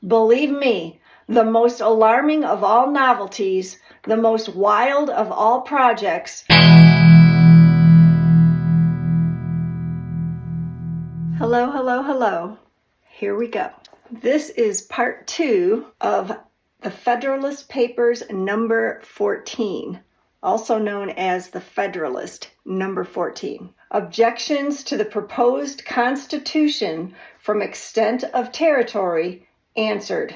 Believe me, the most alarming of all novelties, the most wild of all projects. Hello, hello, hello. Here we go. This is part 2 of the Federalist Papers No. 14, also known as the Federalist No. 14. Objections to the proposed Constitution from extent of territory answered.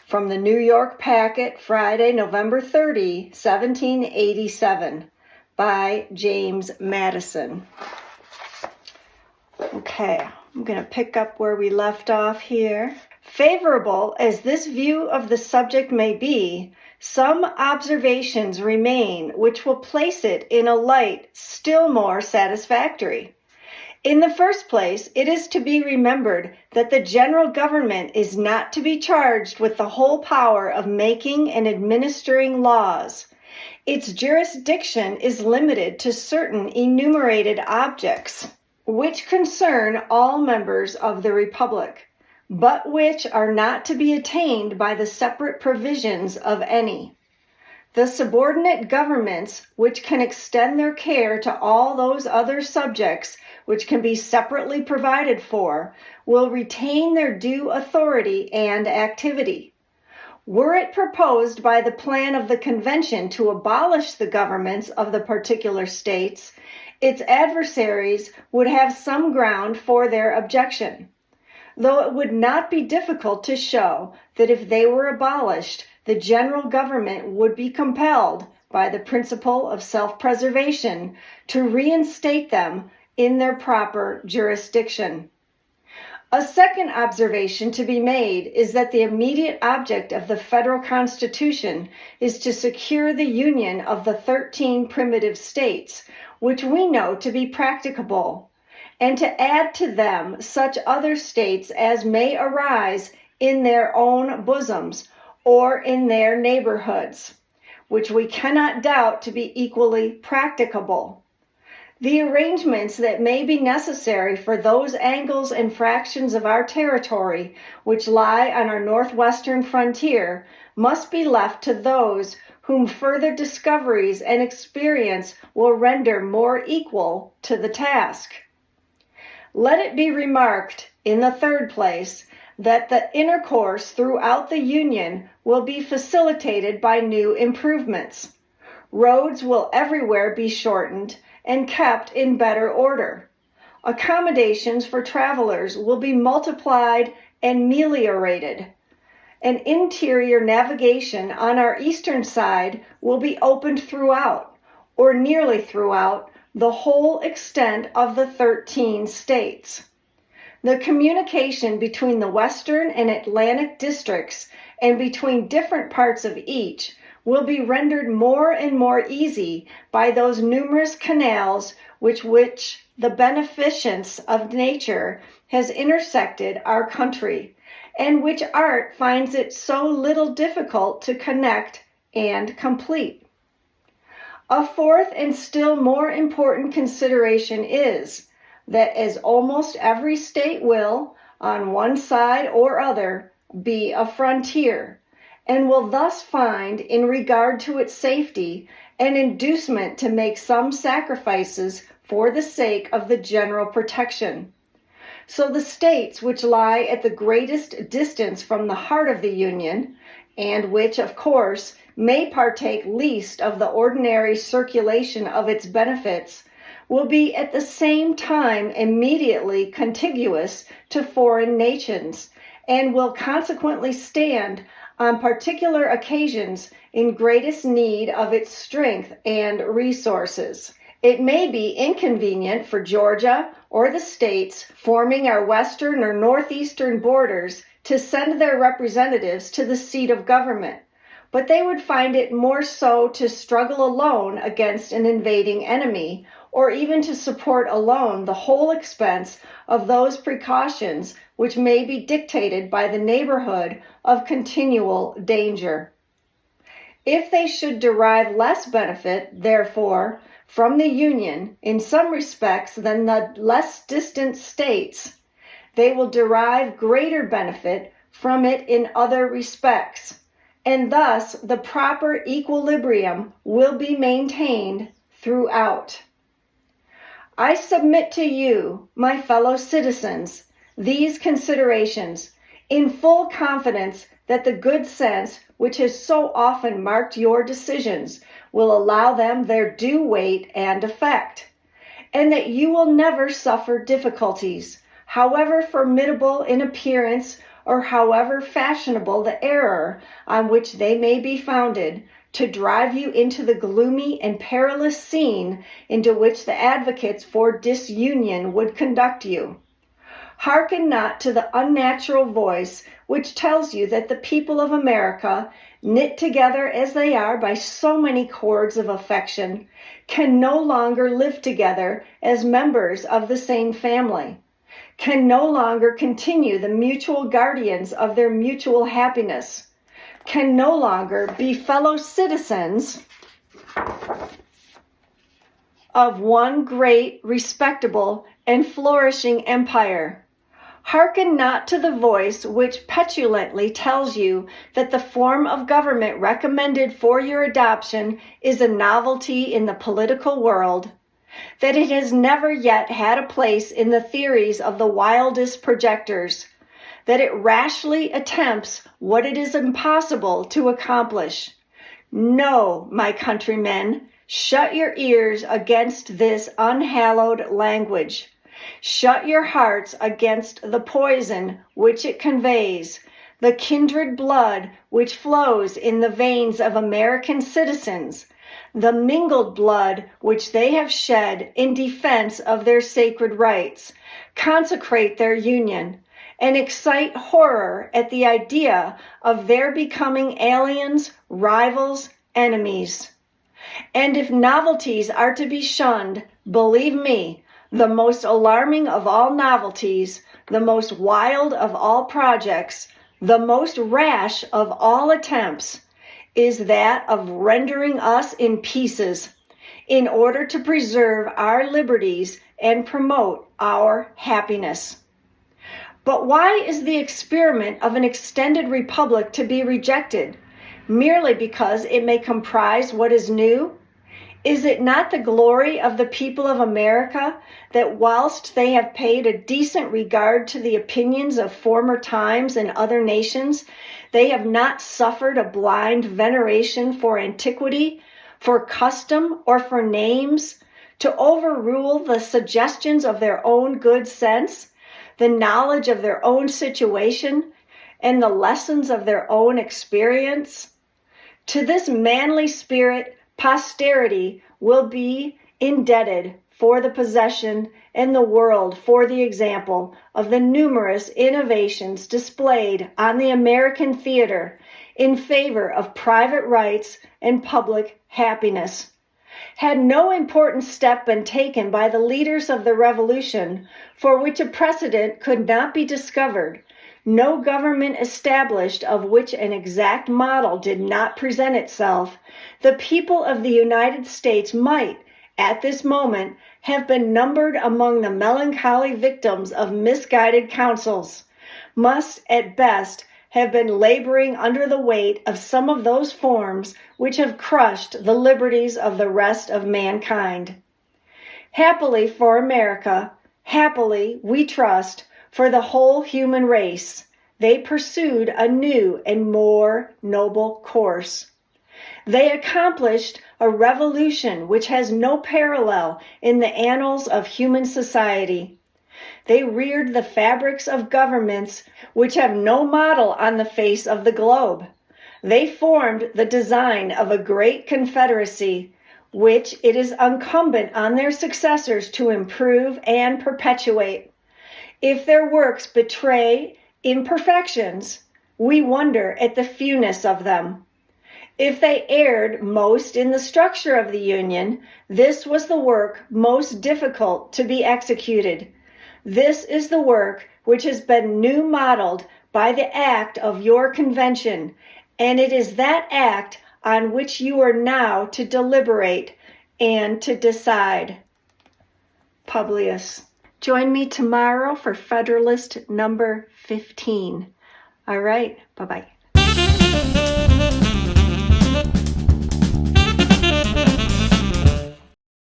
From the New York Packet, Friday, November 30, 1787, by James Madison. Okay, I'm going to pick up where we left off here. Favorable as this view of the subject may be, some observations remain which will place it in a light still more satisfactory. In the first place, it is to be remembered that the general government is not to be charged with the whole power of making and administering laws. Its jurisdiction is limited to certain enumerated objects, which concern all members of the Republic, but which are not to be attained by the separate provisions of any. The subordinate governments, which can extend their care to all those other subjects which can be separately provided for, will retain their due authority and activity. Were it proposed by the plan of the convention to abolish the governments of the particular states, its adversaries would have some ground for their objection, though it would not be difficult to show that if they were abolished, the general government would be compelled, by the principle of self-preservation, to reinstate them in their proper jurisdiction. A second observation to be made is that the immediate object of the federal Constitution is to secure the union of the 13 primitive states, which we know to be practicable, and to add to them such other states as may arise in their own bosoms or in their neighborhoods, which we cannot doubt to be equally practicable. The arrangements that may be necessary for those angles and fractions of our territory which lie on our northwestern frontier must be left to those whom further discoveries and experience will render more equal to the task. Let it be remarked, in the third place, that the intercourse throughout the Union will be facilitated by new improvements. Roads will everywhere be shortened and kept in better order. Accommodations for travelers will be multiplied and meliorated. And interior navigation on our eastern side will be opened throughout, or nearly throughout, the whole extent of the 13 states. The communication between the western and Atlantic districts and between different parts of each will be rendered more and more easy by those numerous canals which the beneficence of nature has intersected our country, and which art finds it so little difficult to connect and complete. A fourth and still more important consideration is that as almost every state will, on one side or other, be a frontier, and will thus find, in regard to its safety, an inducement to make some sacrifices for the sake of the general protection. So the states which lie at the greatest distance from the heart of the Union, and which, of course, may partake least of the ordinary circulation of its benefits, will be at the same time immediately contiguous to foreign nations, and will consequently stand on particular occasions in greatest need of its strength and resources. It may be inconvenient for Georgia or the states forming our western or northeastern borders to send their representatives to the seat of government, but they would find it more so to struggle alone against an invading enemy, or even to support alone the whole expense of those precautions which may be dictated by the neighborhood of continual danger. If they should derive less benefit, therefore, from the Union in some respects than the less distant states, they will derive greater benefit from it in other respects, and thus the proper equilibrium will be maintained throughout. I submit to you, my fellow citizens, these considerations in full confidence that the good sense which has so often marked your decisions will allow them their due weight and effect, and that you will never suffer difficulties, however formidable in appearance or however fashionable the error on which they may be founded, to drive you into the gloomy and perilous scene into which the advocates for disunion would conduct you. Hearken not to the unnatural voice which tells you that the people of America, knit together as they are by so many cords of affection, can no longer live together as members of the same family, can no longer continue the mutual guardians of their mutual happiness, can no longer be fellow citizens of one great, respectable, and flourishing empire. Hearken not to the voice which petulantly tells you that the form of government recommended for your adoption is a novelty in the political world, that it has never yet had a place in the theories of the wildest projectors, that it rashly attempts what it is impossible to accomplish. No, my countrymen, shut your ears against this unhallowed language. Shut your hearts against the poison which it conveys, the kindred blood which flows in the veins of American citizens, the mingled blood which they have shed in defense of their sacred rights. Consecrate their union, and excite horror at the idea of their becoming aliens, rivals, enemies. And if novelties are to be shunned, believe me, the most alarming of all novelties, the most wild of all projects, the most rash of all attempts, is that of rendering us in pieces in order to preserve our liberties and promote our happiness. But why is the experiment of an extended republic to be rejected? Merely because it may comprise what is new? Is it not the glory of the people of America that whilst they have paid a decent regard to the opinions of former times and other nations, they have not suffered a blind veneration for antiquity, for custom, or for names, to overrule the suggestions of their own good sense, the knowledge of their own situation, and the lessons of their own experience? To this manly spirit, posterity will be indebted for the possession and the world for the example of the numerous innovations displayed on the American theater in favor of private rights and public happiness. Had no important step been taken by the leaders of the Revolution for which a precedent could not be discovered, no government established of which an exact model did not present itself, the people of the United States might, at this moment, have been numbered among the melancholy victims of misguided counsels, must at best have been laboring under the weight of some of those forms which have crushed the liberties of the rest of mankind. Happily for America, happily, we trust, for the whole human race, they pursued a new and more noble course. They accomplished a revolution which has no parallel in the annals of human society. They reared the fabrics of governments which have no model on the face of the globe. They formed the design of a great confederacy, which it is incumbent on their successors to improve and perpetuate. If their works betray imperfections, we wonder at the fewness of them. If they erred most in the structure of the Union, this was the work most difficult to be executed. This is the work which has been new modeled by the act of your convention, and it is that act on which you are now to deliberate and to decide. Publius. Join me tomorrow for Federalist number 15. All right. Bye-bye.